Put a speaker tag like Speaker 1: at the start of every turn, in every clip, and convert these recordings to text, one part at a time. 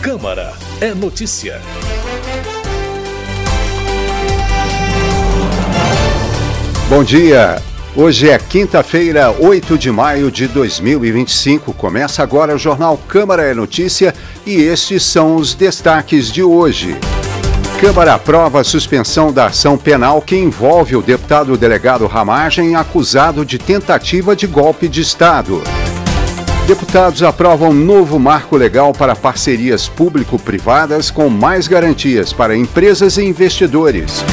Speaker 1: Câmara é notícia.
Speaker 2: Bom dia. Hoje é quinta-feira, 8 de maio de 2025. Começa agora o Jornal Câmara é Notícia e estes são os destaques de hoje. Câmara aprova a suspensão da ação penal que envolve o deputado delegado Ramagem acusado de tentativa de golpe de Estado. Deputados aprovam novo marco legal para parcerias público-privadas com mais garantias para empresas e investidores.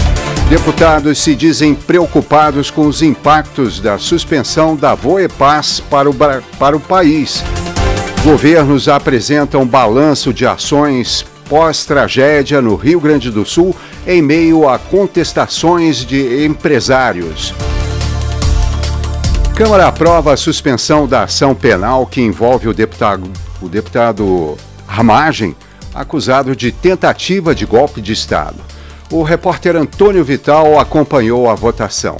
Speaker 2: Deputados se dizem preocupados com os impactos da suspensão da Voepaz para o país. Governos apresentam balanço de ações pós-tragédia no Rio Grande do Sul em meio a contestações de empresários. Câmara aprova a suspensão da ação penal que envolve o deputado Ramagem, acusado de tentativa de golpe de Estado. O repórter Antônio Vital acompanhou a votação.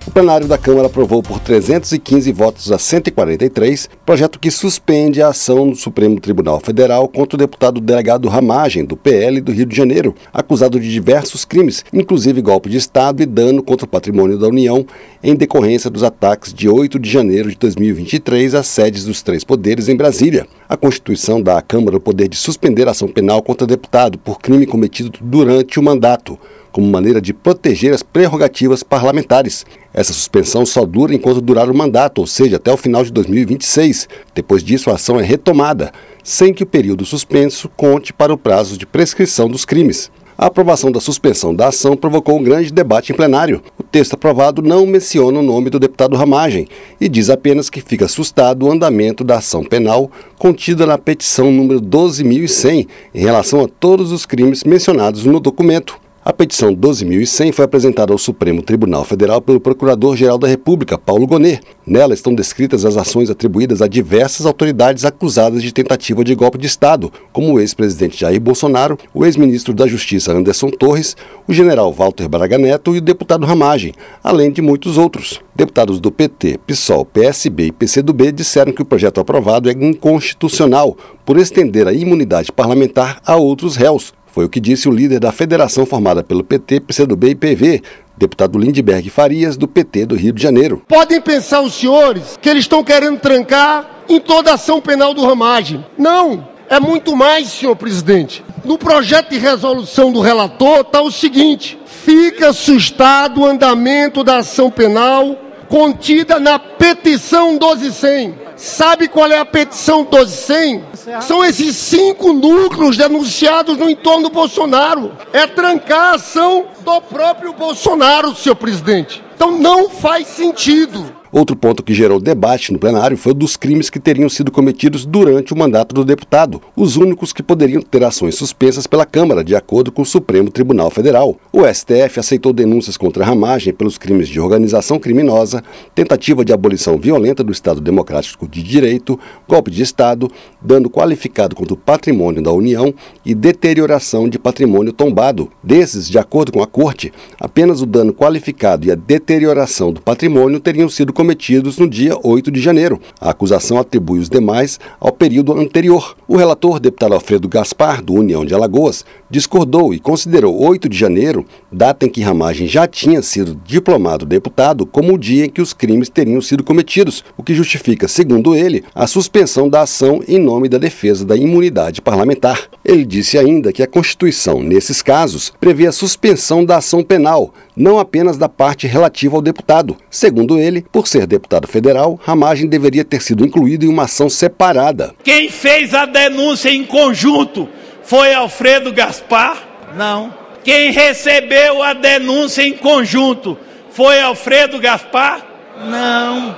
Speaker 3: O plenário da Câmara aprovou por 315 votos a 143 projeto que suspende a ação do Supremo Tribunal Federal contra o deputado delegado Ramagem, do PL do Rio de Janeiro, acusado de diversos crimes, inclusive golpe de Estado e dano contra o patrimônio da União, em decorrência dos ataques de 8 de janeiro de 2023 às sedes dos três poderes em Brasília. A Constituição dá à Câmara o poder de suspender a ação penal contra o deputado por crime cometido durante o mandato, como maneira de proteger as prerrogativas parlamentares. Essa suspensão só dura enquanto durar o mandato, ou seja, até o final de 2026. Depois disso, a ação é retomada, sem que o período suspenso conte para o prazo de prescrição dos crimes. A aprovação da suspensão da ação provocou um grande debate em plenário. O texto aprovado não menciona o nome do deputado Ramagem e diz apenas que fica assustado o andamento da ação penal contida na petição número 12.100 em relação a todos os crimes mencionados no documento. A petição 12.100 foi apresentada ao Supremo Tribunal Federal pelo Procurador-Geral da República, Paulo Gonet. Nela estão descritas as ações atribuídas a diversas autoridades acusadas de tentativa de golpe de Estado, como o ex-presidente Jair Bolsonaro, o ex-ministro da Justiça Anderson Torres, o general Walter Braga Neto e o deputado Ramagem, além de muitos outros. Deputados do PT, PSOL, PSB e PCdoB disseram que o projeto aprovado é inconstitucional por estender a imunidade parlamentar a outros réus. Foi o que disse o líder da federação formada pelo PT, PCdoB e PV, deputado Lindbergh Farias, do PT do Rio de Janeiro.
Speaker 4: Podem pensar os senhores que eles estão querendo trancar em toda a ação penal do Ramagem. Não, é muito mais, senhor presidente. No projeto de resolução do relator está o seguinte: fica assustado o andamento da ação penal contida na petição 12.100. Sabe qual é a petição 12.100? São esses 5 núcleos denunciados no entorno do Bolsonaro. É trancar a ação do próprio Bolsonaro, senhor presidente. Então não faz sentido.
Speaker 3: Outro ponto que gerou debate no plenário foi o dos crimes que teriam sido cometidos durante o mandato do deputado, os únicos que poderiam ter ações suspensas pela Câmara, de acordo com o Supremo Tribunal Federal. O STF aceitou denúncias contra Ramagem pelos crimes de organização criminosa, tentativa de abolição violenta do Estado Democrático de Direito, golpe de Estado, dano qualificado contra o patrimônio da União e deterioração de patrimônio tombado. Desses, de acordo com a Corte, apenas o dano qualificado e a deterioração do patrimônio teriam sido cometidos no dia 8 de janeiro. A acusação atribui os demais ao período anterior. O relator, deputado Alfredo Gaspar, do União de Alagoas, discordou e considerou 8 de janeiro, data em que Ramagem já tinha sido diplomado deputado, como o dia em que os crimes teriam sido cometidos, o que justifica, segundo ele, a suspensão da ação em nome da defesa da imunidade parlamentar. Ele disse ainda que a Constituição, nesses casos, prevê a suspensão da ação penal, não apenas da parte relativa ao deputado. Segundo ele, por ser deputado federal, Ramagem deveria ter sido incluído em uma ação separada.
Speaker 5: Quem fez a denúncia em conjunto foi Alfredo Gaspar? Não. Quem recebeu a denúncia em conjunto foi Alfredo Gaspar? Não.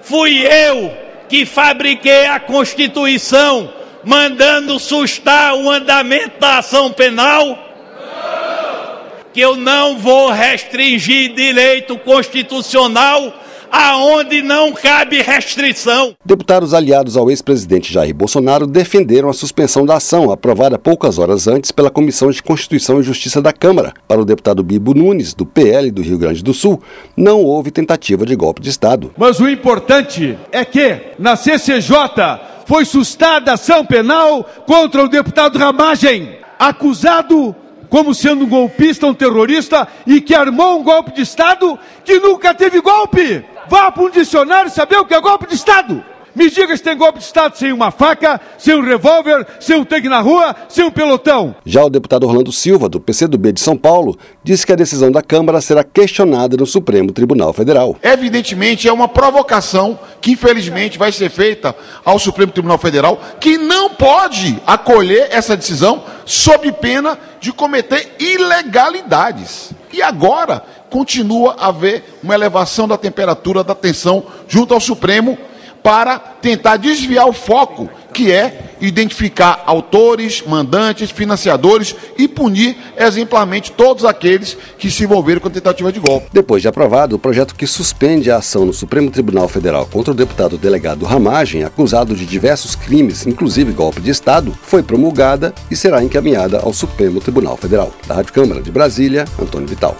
Speaker 5: Fui eu que fabriquei a Constituição mandando sustar o andamento da ação penal? Que eu não vou restringir direito constitucional aonde não cabe restrição.
Speaker 3: Deputados aliados ao ex-presidente Jair Bolsonaro defenderam a suspensão da ação, aprovada poucas horas antes pela Comissão de Constituição e Justiça da Câmara. Para o deputado Bibo Nunes, do PL do Rio Grande do Sul, não houve tentativa de golpe de Estado.
Speaker 6: Mas o importante é que, na CCJ, foi sustada ação penal contra o deputado Ramagem, acusado como sendo um golpista, um terrorista e que armou um golpe de Estado que nunca teve golpe. Vá para um dicionário saber o que é golpe de Estado. Me diga se tem golpe de Estado sem uma faca, sem um revólver, sem um tanque na rua, sem um pelotão.
Speaker 3: Já o deputado Orlando Silva, do PCdoB de São Paulo, disse que a decisão da Câmara será questionada no Supremo Tribunal Federal.
Speaker 7: Evidentemente, é uma provocação que, infelizmente, vai ser feita ao Supremo Tribunal Federal, que não pode acolher essa decisão sob pena de cometer ilegalidades. E agora continua a haver uma elevação da temperatura da tensão junto ao Supremo, para tentar desviar o foco, que é identificar autores, mandantes, financiadores e punir exemplarmente todos aqueles que se envolveram com a tentativa de golpe.
Speaker 3: Depois de aprovado, o projeto que suspende a ação no Supremo Tribunal Federal contra o deputado delegado Ramagem, acusado de diversos crimes, inclusive golpe de Estado, foi promulgada e será encaminhada ao Supremo Tribunal Federal. Da Rádio Câmara de Brasília, Antônio Vital.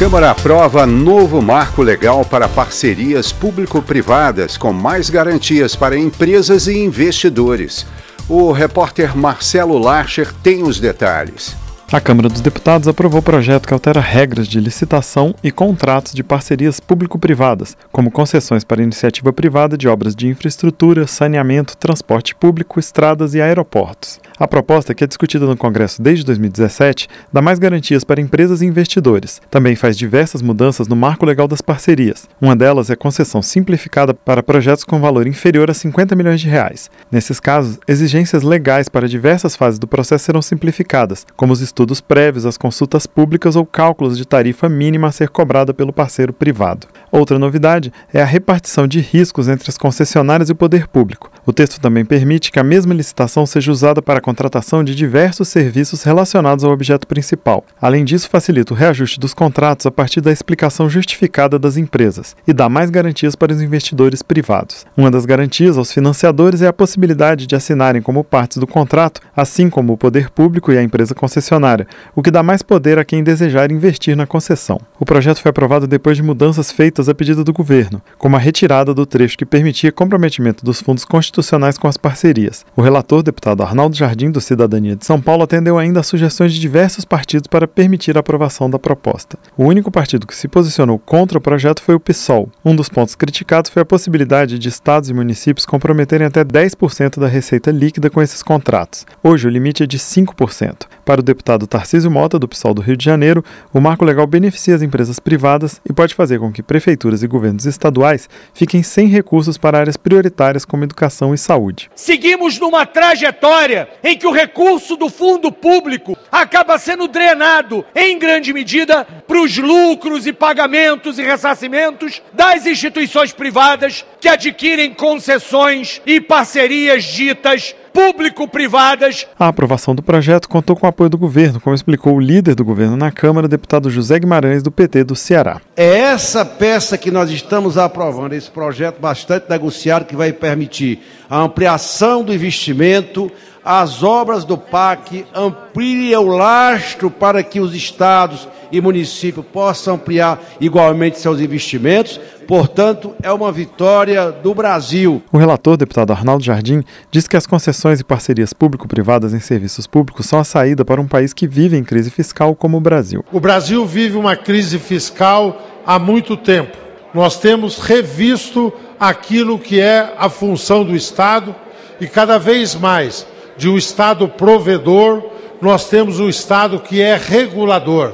Speaker 2: Câmara aprova novo marco legal para parcerias público-privadas com mais garantias para empresas e investidores. O repórter Marcelo Larcher tem os detalhes.
Speaker 8: A Câmara dos Deputados aprovou o projeto que altera regras de licitação e contratos de parcerias público-privadas, como concessões para iniciativa privada de obras de infraestrutura, saneamento, transporte público, estradas e aeroportos. A proposta, que é discutida no Congresso desde 2017, dá mais garantias para empresas e investidores. Também faz diversas mudanças no marco legal das parcerias. Uma delas é a concessão simplificada para projetos com valor inferior a 50 milhões de reais. Nesses casos, exigências legais para diversas fases do processo serão simplificadas, como os estudos prévios, as consultas públicas ou cálculos de tarifa mínima a ser cobrada pelo parceiro privado. Outra novidade é a repartição de riscos entre as concessionárias e o poder público. O texto também permite que a mesma licitação seja usada para a contratação de diversos serviços relacionados ao objeto principal. Além disso, facilita o reajuste dos contratos a partir da explicação justificada das empresas e dá mais garantias para os investidores privados. Uma das garantias aos financiadores é a possibilidade de assinarem como partes do contrato, assim como o poder público e a empresa concessionária, o que dá mais poder a quem desejar investir na concessão. O projeto foi aprovado depois de mudanças feitas a pedido do governo, como a retirada do trecho que permitia comprometimento dos fundos constitucionais com as parcerias. O relator, deputado Arnaldo Jardim, do Cidadania de São Paulo, atendeu ainda a sugestões de diversos partidos para permitir a aprovação da proposta. O único partido que se posicionou contra o projeto foi o PSOL. Um dos pontos criticados foi a possibilidade de estados e municípios comprometerem até 10% da receita líquida com esses contratos. Hoje, o limite é de 5%. Para o deputado Tarcísio Mota, do PSOL do Rio de Janeiro, o marco legal beneficia as empresas privadas e pode fazer com que prefeituras e governos estaduais fiquem sem recursos para áreas prioritárias como educação e saúde.
Speaker 5: Seguimos numa trajetória em que o recurso do fundo público acaba sendo drenado, em grande medida, para os lucros e pagamentos e ressarcimentos das instituições privadas que adquirem concessões e parcerias ditas público-privadas.
Speaker 8: A aprovação do projeto contou com o apoio do governo, como explicou o líder do governo na Câmara, o deputado José Guimarães, do PT do Ceará.
Speaker 9: É essa peça que nós estamos aprovando, esse projeto bastante negociado que vai permitir a ampliação do investimento, as obras do PAC, amplia o lastro para que os estados e municípios possam ampliar igualmente seus investimentos. Portanto, é uma vitória do Brasil.
Speaker 8: O relator, deputado Arnaldo Jardim, diz que as concessões e parcerias público-privadas em serviços públicos são a saída para um país que vive em crise fiscal como o Brasil.
Speaker 10: O Brasil vive uma crise fiscal há muito tempo. Nós temos revisto aquilo que é a função do Estado e cada vez mais de um Estado provedor, nós temos um Estado que é regulador,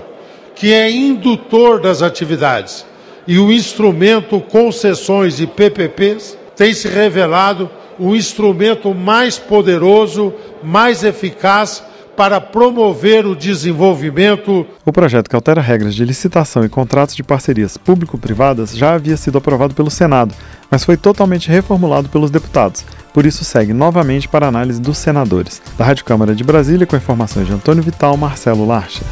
Speaker 10: que é indutor das atividades. E o instrumento concessões e PPPs tem se revelado o instrumento mais poderoso, mais eficaz para promover o desenvolvimento.
Speaker 8: O projeto que altera regras de licitação e contratos de parcerias público-privadas já havia sido aprovado pelo Senado, mas foi totalmente reformulado pelos deputados. Por isso segue novamente para análise dos senadores. Da Rádio Câmara de Brasília, com informações de Antônio Vital, Marcelo Larcher.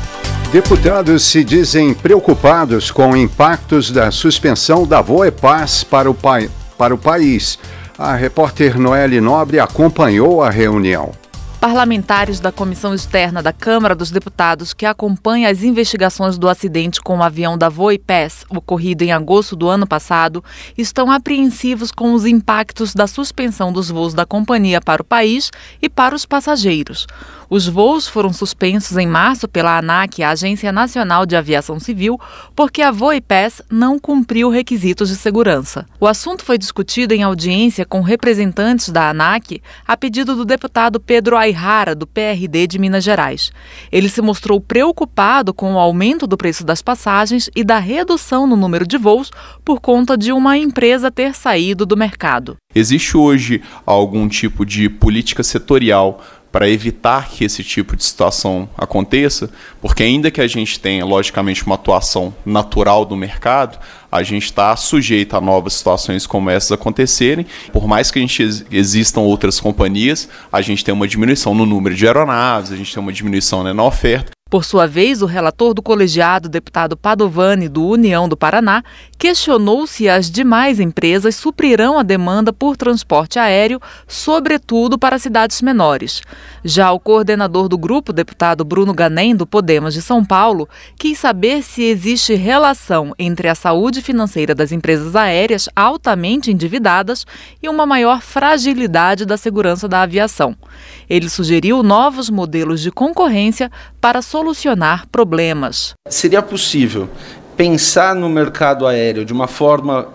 Speaker 2: Deputados se dizem preocupados com impactos da suspensão da Voepaz para o país. A repórter Noelle Nobre acompanhou a reunião.
Speaker 11: Parlamentares da Comissão Externa da Câmara dos Deputados, que acompanha as investigações do acidente com o avião da Voipes, ocorrido em agosto do ano passado, estão apreensivos com os impactos da suspensão dos voos da companhia para o país e para os passageiros. Os voos foram suspensos em março pela ANAC, a Agência Nacional de Aviação Civil, porque a Voipes não cumpriu requisitos de segurança. O assunto foi discutido em audiência com representantes da ANAC a pedido do deputado Pedro Ayrara, do PRD de Minas Gerais. Ele se mostrou preocupado com o aumento do preço das passagens e da redução no número de voos por conta de uma empresa ter saído do mercado.
Speaker 12: Existe hoje algum tipo de política setorial para evitar que esse tipo de situação aconteça? Porque ainda que a gente tenha, logicamente, uma atuação natural do mercado, a gente está sujeito a novas situações como essas acontecerem. Por mais que existam outras companhias, a gente tem uma diminuição no número de aeronaves, a gente tem uma diminuição, na oferta.
Speaker 11: Por sua vez, o relator do colegiado, deputado Padovani, do União do Paraná, questionou se as demais empresas suprirão a demanda por transporte aéreo, sobretudo para cidades menores. Já o coordenador do grupo, deputado Bruno Ganem, do Podemos de São Paulo, quis saber se existe relação entre a saúde financeira das empresas aéreas altamente endividadas e uma maior fragilidade da segurança da aviação. Ele sugeriu novos modelos de concorrência para solucionar problemas.
Speaker 13: Seria possível pensar no mercado aéreo de uma forma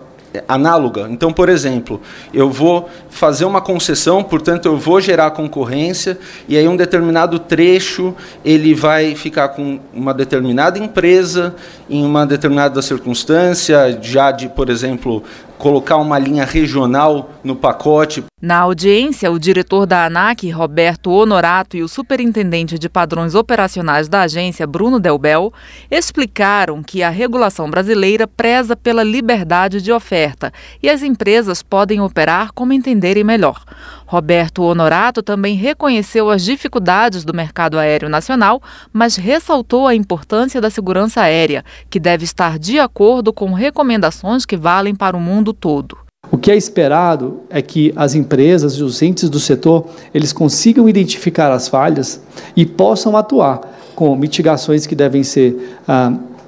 Speaker 13: análoga? Então, por exemplo, eu vou fazer uma concessão, portanto eu vou gerar concorrência e aí um determinado trecho ele vai ficar com uma determinada empresa em uma determinada circunstância, já de, por exemplo, colocar uma linha regional no pacote.
Speaker 11: Na audiência, o diretor da ANAC, Roberto Honorato, e o superintendente de padrões operacionais da agência, Bruno Delbel, explicaram que a regulação brasileira preza pela liberdade de oferta e as empresas podem operar como entenderem melhor. Roberto Honorato também reconheceu as dificuldades do mercado aéreo nacional, mas ressaltou a importância da segurança aérea, que deve estar de acordo com recomendações que valem para o mundo todo.
Speaker 14: O que é esperado é que as empresas e os entes do setor eles consigam identificar as falhas e possam atuar com mitigações que devem ser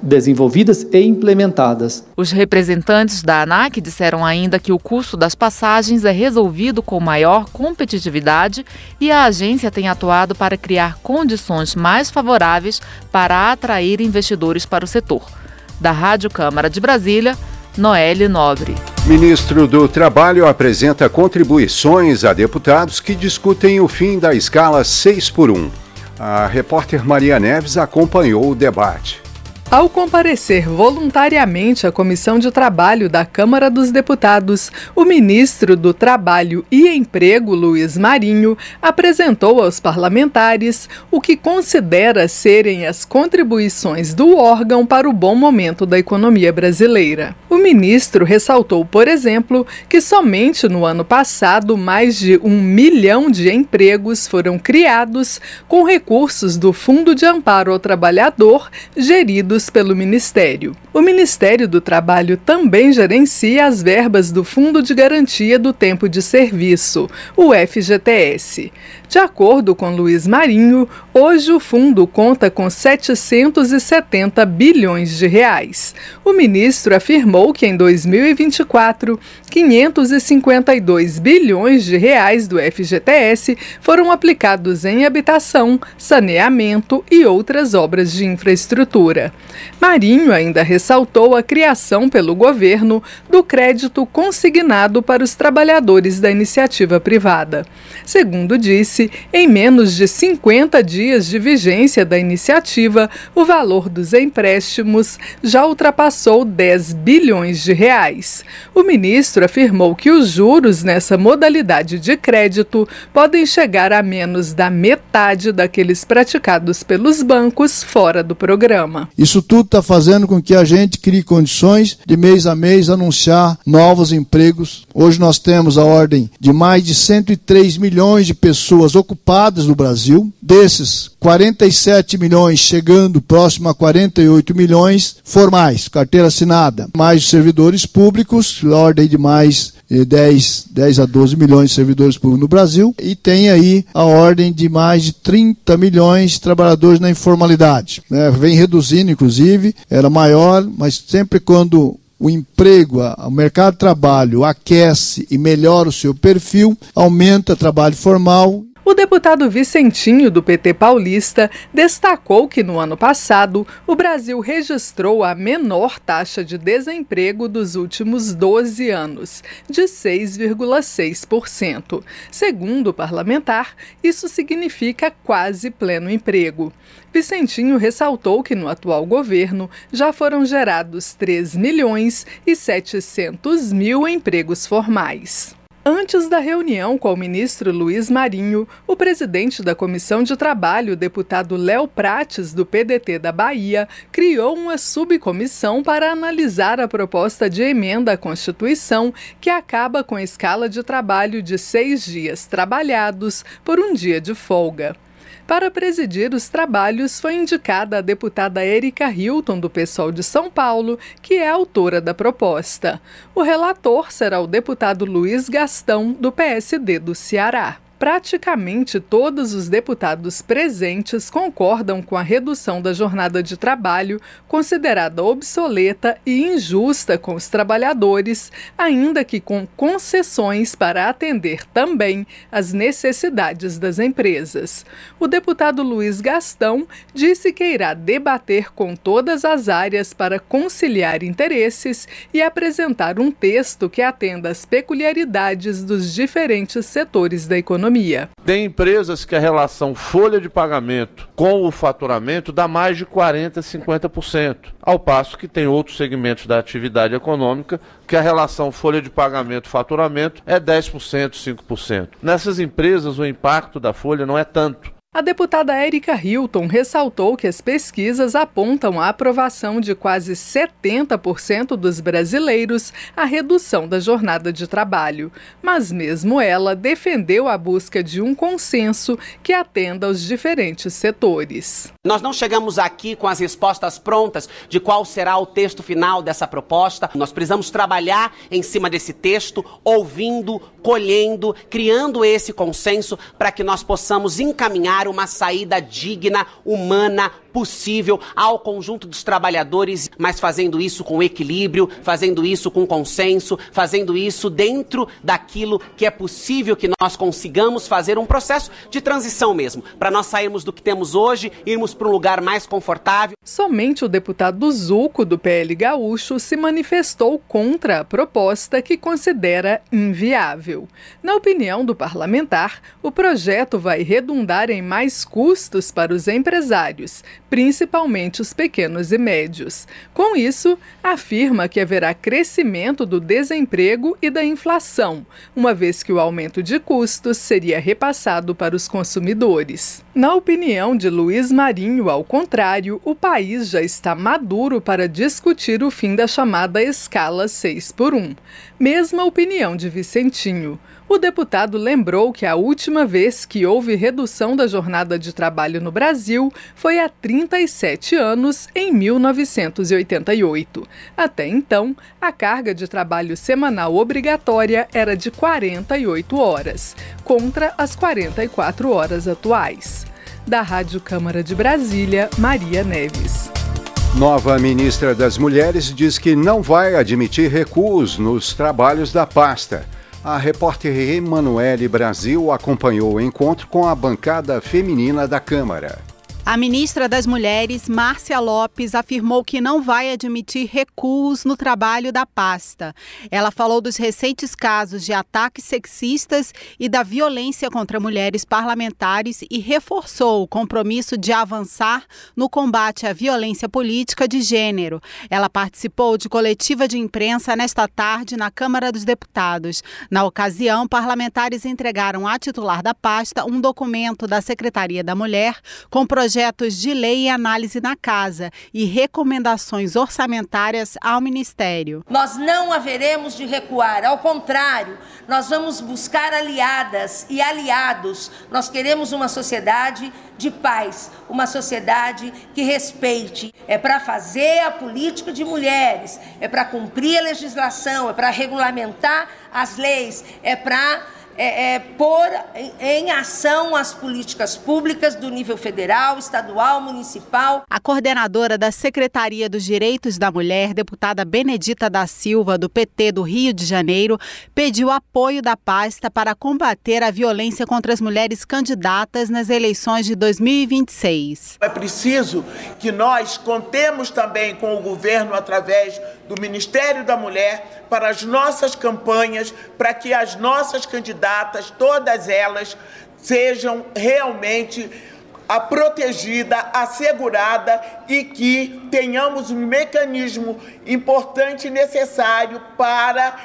Speaker 14: desenvolvidas e implementadas.
Speaker 11: Os representantes da ANAC disseram ainda que o custo das passagens é resolvido com maior competitividade e a agência tem atuado para criar condições mais favoráveis para atrair investidores para o setor. Da Rádio Câmara de Brasília, Noelle Nobre.
Speaker 2: Ministro do Trabalho apresenta contribuições a deputados que discutem o fim da escala 6x1. A repórter Maria Neves acompanhou o debate.
Speaker 15: Ao comparecer voluntariamente à Comissão de Trabalho da Câmara dos Deputados, o ministro do Trabalho e Emprego, Luiz Marinho, apresentou aos parlamentares o que considera serem as contribuições do órgão para o bom momento da economia brasileira. O ministro ressaltou, por exemplo, que somente no ano passado mais de 1 milhão de empregos foram criados com recursos do Fundo de Amparo ao Trabalhador, geridos pelo Ministério. O Ministério do Trabalho também gerencia as verbas do Fundo de Garantia do Tempo de Serviço, o FGTS. De acordo com Luiz Marinho, hoje o fundo conta com 770 bilhões de reais. O ministro afirmou que em 2024, 552 bilhões de reais do FGTS foram aplicados em habitação, saneamento e outras obras de infraestrutura. Marinho ainda ressaltou a criação pelo governo do crédito consignado para os trabalhadores da iniciativa privada. Segundo disse, em menos de 50 dias de vigência da iniciativa, o valor dos empréstimos já ultrapassou 10 bilhões de reais. O ministro afirmou que os juros nessa modalidade de crédito podem chegar a menos da metade daqueles praticados pelos bancos fora do programa.
Speaker 7: Isso
Speaker 16: Isso tudo está fazendo com que a gente crie condições de mês a mês anunciar novos empregos. Hoje nós temos a ordem de mais de 103 milhões de pessoas ocupadas no Brasil. Desses, 47 milhões chegando próximo a 48 milhões formais, carteira assinada. Mais servidores públicos, ordem de mais 10 a 12 milhões de servidores públicos no Brasil, e tem aí a ordem de mais de 30 milhões de trabalhadores na informalidade. Vem reduzindo, inclusive, era maior, mas sempre quando o emprego, o mercado de trabalho aquece e melhora o seu perfil, aumenta o trabalho formal.
Speaker 15: O deputado Vicentinho, do PT paulista, destacou que no ano passado o Brasil registrou a menor taxa de desemprego dos últimos 12 anos, de 6,6%. Segundo o parlamentar, isso significa quase pleno emprego. Vicentinho ressaltou que no atual governo já foram gerados 3.700.000 empregos formais. Antes da reunião com o ministro Luiz Marinho, o presidente da Comissão de Trabalho, o deputado Léo Prates, do PDT da Bahia, criou uma subcomissão para analisar a proposta de emenda à Constituição que acaba com a escala de trabalho de 6 dias trabalhados por um dia de folga. Para presidir os trabalhos foi indicada a deputada Érica Hilton, do PSOL de São Paulo, que é autora da proposta. O relator será o deputado Luiz Gastão, do PSD do Ceará. Praticamente todos os deputados presentes concordam com a redução da jornada de trabalho, considerada obsoleta e injusta com os trabalhadores, ainda que com concessões para atender também às necessidades das empresas. O deputado Luiz Gastão disse que irá debater com todas as áreas para conciliar interesses e apresentar um texto que atenda às peculiaridades dos diferentes setores da economia.
Speaker 17: Tem empresas que a relação folha de pagamento com o faturamento dá mais de 40%, 50%, ao passo que tem outros segmentos da atividade econômica que a relação folha de pagamento-faturamento é 10%, 5%. Nessas empresas o impacto da folha não é tanto.
Speaker 15: A deputada Érica Hilton ressaltou que as pesquisas apontam a aprovação de quase 70% dos brasileiros à redução da jornada de trabalho, mas mesmo ela defendeu a busca de um consenso que atenda aos diferentes setores.
Speaker 18: Nós não chegamos aqui com as respostas prontas de qual será o texto final dessa proposta. Nós precisamos trabalhar em cima desse texto, ouvindo, colhendo, criando esse consenso para que nós possamos encaminhar uma saída digna, humana, possível ao conjunto dos trabalhadores, mas fazendo isso com equilíbrio, fazendo isso com consenso, fazendo isso dentro daquilo que é possível que nós consigamos fazer um processo de transição mesmo, para nós sairmos do que temos hoje, irmos para um lugar mais confortável.
Speaker 15: Somente o deputado Zuco, do PL Gaúcho, se manifestou contra a proposta que considera inviável. Na opinião do parlamentar, o projeto vai redundar em mais custos para os empresários, principalmente os pequenos e médios. Com isso, afirma que haverá crescimento do desemprego e da inflação, uma vez que o aumento de custos seria repassado para os consumidores. Na opinião de Luiz Marinho, ao contrário, o país já está maduro para discutir o fim da chamada escala 6x1. Mesma opinião de Vicentinho. O deputado lembrou que a última vez que houve redução da jornada de trabalho no Brasil foi há 37 anos, em 1988. Até então, a carga de trabalho semanal obrigatória era de 48 horas, contra as 44 horas atuais. Da Rádio Câmara de Brasília, Maria Neves.
Speaker 2: Nova ministra das Mulheres diz que não vai admitir recuos nos trabalhos da pasta. A repórter Emanuele Brasil acompanhou o encontro com a bancada feminina da Câmara.
Speaker 19: A ministra das Mulheres, Márcia Lopes, afirmou que não vai admitir recuos no trabalho da pasta. Ela falou dos recentes casos de ataques sexistas e da violência contra mulheres parlamentares e reforçou o compromisso de avançar no combate à violência política de gênero. Ela participou de coletiva de imprensa nesta tarde na Câmara dos Deputados. Na ocasião, parlamentares entregaram à titular da pasta um documento da Secretaria da Mulher com projeto projetos de lei em análise na Casa e recomendações orçamentárias ao Ministério.
Speaker 20: Nós não haveremos de recuar, ao contrário, nós vamos buscar aliadas e aliados. Nós queremos uma sociedade de paz, uma sociedade que respeite. É para fazer a política de mulheres, é para cumprir a legislação, é para regulamentar as leis, é para pôr em ação as políticas públicas do nível federal, estadual, municipal.
Speaker 19: A coordenadora da Secretaria dos Direitos da Mulher, deputada Benedita da Silva, do PT do Rio de Janeiro, pediu apoio da pasta para combater a violência contra as mulheres candidatas nas eleições de 2026.
Speaker 21: É preciso que nós contemos também com o governo através do Ministério da Mulher para as nossas campanhas, para que as nossas candidatas, todas elas, sejam realmente a protegida, assegurada e que tenhamos um mecanismo importante e necessário para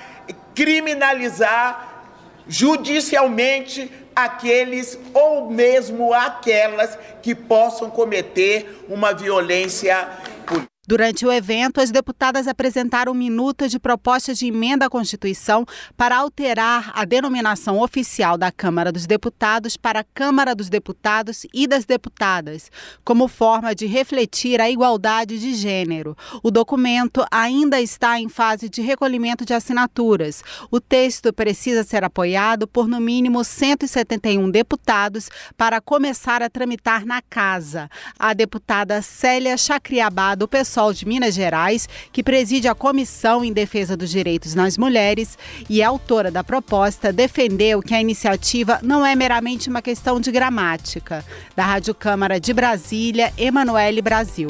Speaker 21: criminalizar judicialmente aqueles ou mesmo aquelas que possam cometer uma violência política.
Speaker 19: Durante o evento, as deputadas apresentaram minuta de proposta de emenda à Constituição para alterar a denominação oficial da Câmara dos Deputados para Câmara dos Deputados e das Deputadas, como forma de refletir a igualdade de gênero. O documento ainda está em fase de recolhimento de assinaturas. O texto precisa ser apoiado por no mínimo 171 deputados para começar a tramitar na Casa. A deputada Célia Chacriabá, do PSOL de Minas Gerais, que preside a Comissão em Defesa dos Direitos das Mulheres e é autora da proposta, defendeu que a iniciativa não é meramente uma questão de gramática. Da Rádio Câmara de Brasília, Emanuele Brasil.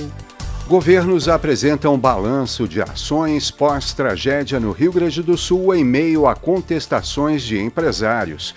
Speaker 2: Governos apresentam balanço de ações pós-tragédia no Rio Grande do Sul em meio a contestações de empresários.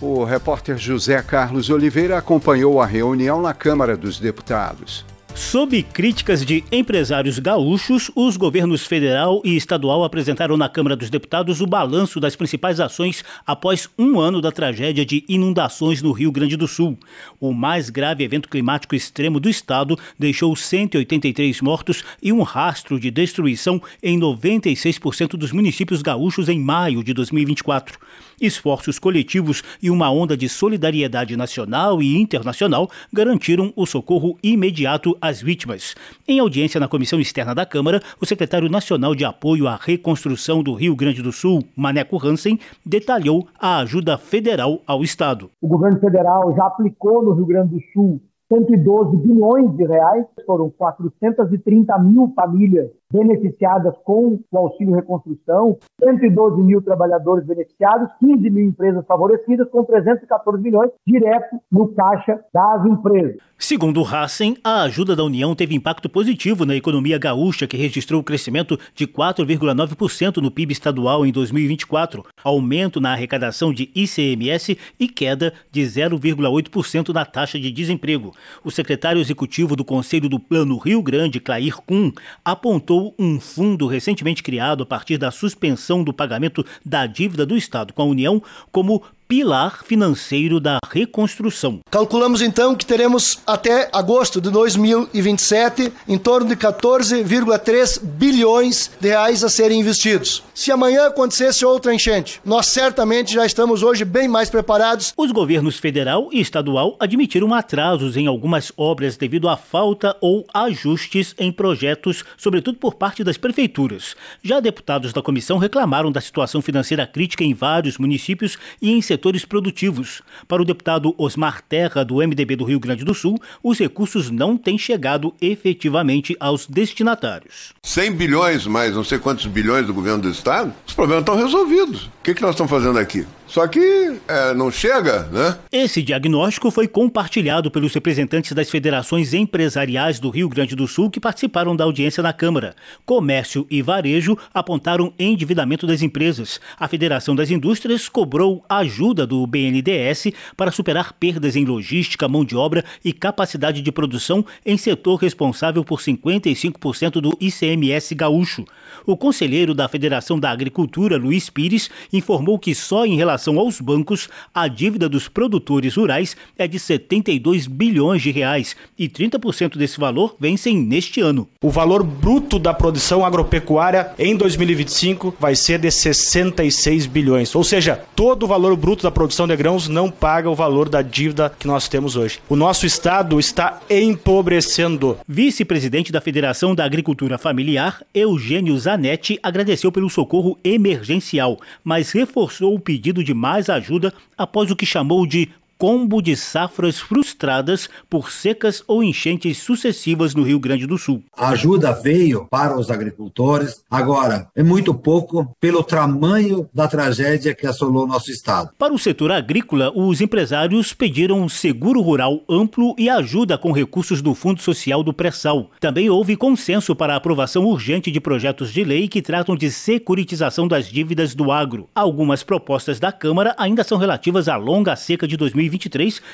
Speaker 2: O repórter José Carlos Oliveira acompanhou a reunião na Câmara dos Deputados.
Speaker 22: Sob críticas de empresários gaúchos, os governos federal e estadual apresentaram na Câmara dos Deputados o balanço das principais ações após um ano da tragédia de inundações no Rio Grande do Sul. O mais grave evento climático extremo do estado deixou 183 mortos e um rastro de destruição em 96% dos municípios gaúchos em maio de 2024. Esforços coletivos e uma onda de solidariedade nacional e internacional garantiram o socorro imediato às vítimas. Em audiência na Comissão Externa da Câmara, o secretário nacional de apoio à reconstrução do Rio Grande do Sul, Maneco Hansen, detalhou a ajuda federal ao estado.
Speaker 23: O governo federal já aplicou no Rio Grande do Sul 112 bilhões de reais, foram 430 mil famílias beneficiadas com o auxílio reconstrução, 112 mil trabalhadores beneficiados, 15 mil empresas favorecidas, com 314 milhões direto no caixa das empresas.
Speaker 22: Segundo Hassen, a ajuda da União teve impacto positivo na economia gaúcha, que registrou crescimento de 4,9% no PIB estadual em 2024, aumento na arrecadação de ICMS e queda de 0,8% na taxa de desemprego. O secretário executivo do Conselho do Plano Rio Grande, Clair Kuhn, apontou um fundo recentemente criado a partir da suspensão do pagamento da dívida do Estado com a União como pilar financeiro da reconstrução.
Speaker 24: Calculamos então que teremos até agosto de 2027 em torno de 14,3 bilhões de reais a serem investidos. Se amanhã acontecesse outra enchente, nós certamente já estamos hoje bem mais preparados.
Speaker 22: Os governos federal e estadual admitiram atrasos em algumas obras devido à falta ou ajustes em projetos, sobretudo por parte das prefeituras. Já deputados da comissão reclamaram da situação financeira crítica em vários municípios e em setores produtivos. Para o deputado Osmar Terra, do MDB do Rio Grande do Sul, os recursos não têm chegado efetivamente aos destinatários.
Speaker 25: 100 bilhões, mais não sei quantos bilhões do governo do estado, os problemas estão resolvidos. O que nós estamos fazendo aqui? Só que não chega, né?
Speaker 22: Esse diagnóstico foi compartilhado pelos representantes das federações empresariais do Rio Grande do Sul que participaram da audiência na Câmara. Comércio e Varejo apontaram endividamento das empresas. A Federação das Indústrias cobrou ajuda do BNDES para superar perdas em logística, mão de obra e capacidade de produção em setor responsável por 55% do ICMS gaúcho. O conselheiro da Federação da Agricultura, Luiz Pires, informou que só em relação relação aos bancos, a dívida dos produtores rurais é de 72 bilhões de reais e 30% desse valor vencem neste ano.
Speaker 1: O valor bruto da produção agropecuária em 2025 vai ser de 66 bilhões, ou seja, todo o valor bruto da produção de grãos não paga o valor da dívida que nós temos hoje. O nosso estado está empobrecendo.
Speaker 22: Vice-presidente da Federação da Agricultura Familiar, Eugênio Zanetti, agradeceu pelo socorro emergencial, mas reforçou o pedido de mais ajuda após o que chamou de combo de safras frustradas por secas ou enchentes sucessivas no Rio Grande do Sul.
Speaker 3: A ajuda veio para os agricultores, agora é muito pouco pelo tamanho da tragédia que assolou nosso estado.
Speaker 22: Para o setor agrícola, os empresários pediram um seguro rural amplo e ajuda com recursos do Fundo Social do Pré-Sal. Também houve consenso para a aprovação urgente de projetos de lei que tratam de securitização das dívidas do agro. Algumas propostas da Câmara ainda são relativas à longa seca de 2023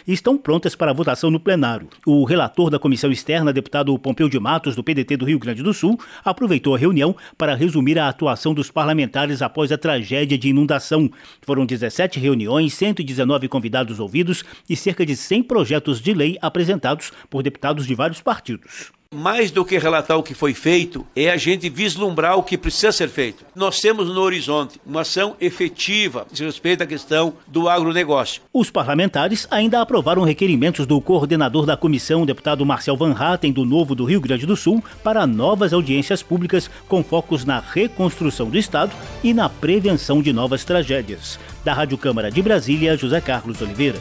Speaker 22: e estão prontas para votação no plenário. O relator da Comissão Externa, deputado Pompeu de Matos, do PDT do Rio Grande do Sul, aproveitou a reunião para resumir a atuação dos parlamentares após a tragédia de inundação. Foram 17 reuniões, 119 convidados ouvidos e cerca de 100 projetos de lei apresentados por deputados de vários partidos.
Speaker 4: Mais do que relatar o que foi feito, é a gente vislumbrar o que precisa ser feito. Nós temos no horizonte uma ação efetiva a respeito à questão do agronegócio.
Speaker 22: Os parlamentares ainda aprovaram requerimentos do coordenador da comissão, deputado Marcel Van Hatten, do Novo do Rio Grande do Sul, para novas audiências públicas com focos na reconstrução do Estado e na prevenção de novas tragédias. Da Rádio Câmara de Brasília, José Carlos Oliveira.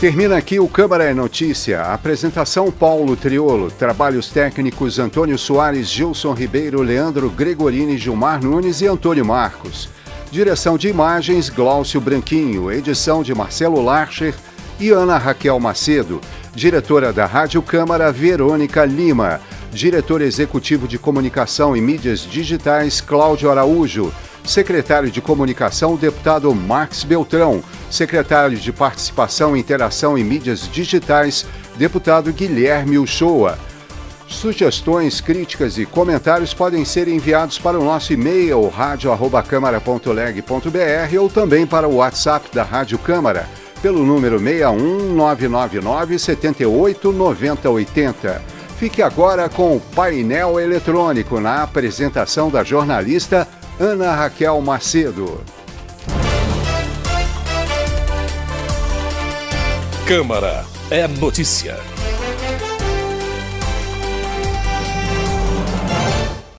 Speaker 2: Termina aqui o Câmara é Notícia. Apresentação Paulo Triolo. Trabalhos técnicos Antônio Soares, Gilson Ribeiro, Leandro Gregorini, Gilmar Nunes e Antônio Marcos. Direção de imagens Glaucio Branquinho. Edição de Marcelo Larcher e Ana Raquel Macedo. Diretora da Rádio Câmara, Verônica Lima. Diretor Executivo de Comunicação e Mídias Digitais, Cláudio Araújo. Secretário de Comunicação, deputado Marcos Beltrão. Secretário de Participação, Interação e Mídias Digitais, deputado Guilherme Uchoa. Sugestões, críticas e comentários podem ser enviados para o nosso e-mail radio@câmara.leg.br ou também para o WhatsApp da Rádio Câmara, pelo número 61 999 78 90 80. Fique agora com o painel eletrônico na apresentação da jornalista Ana Raquel Macedo.
Speaker 5: Câmara é notícia.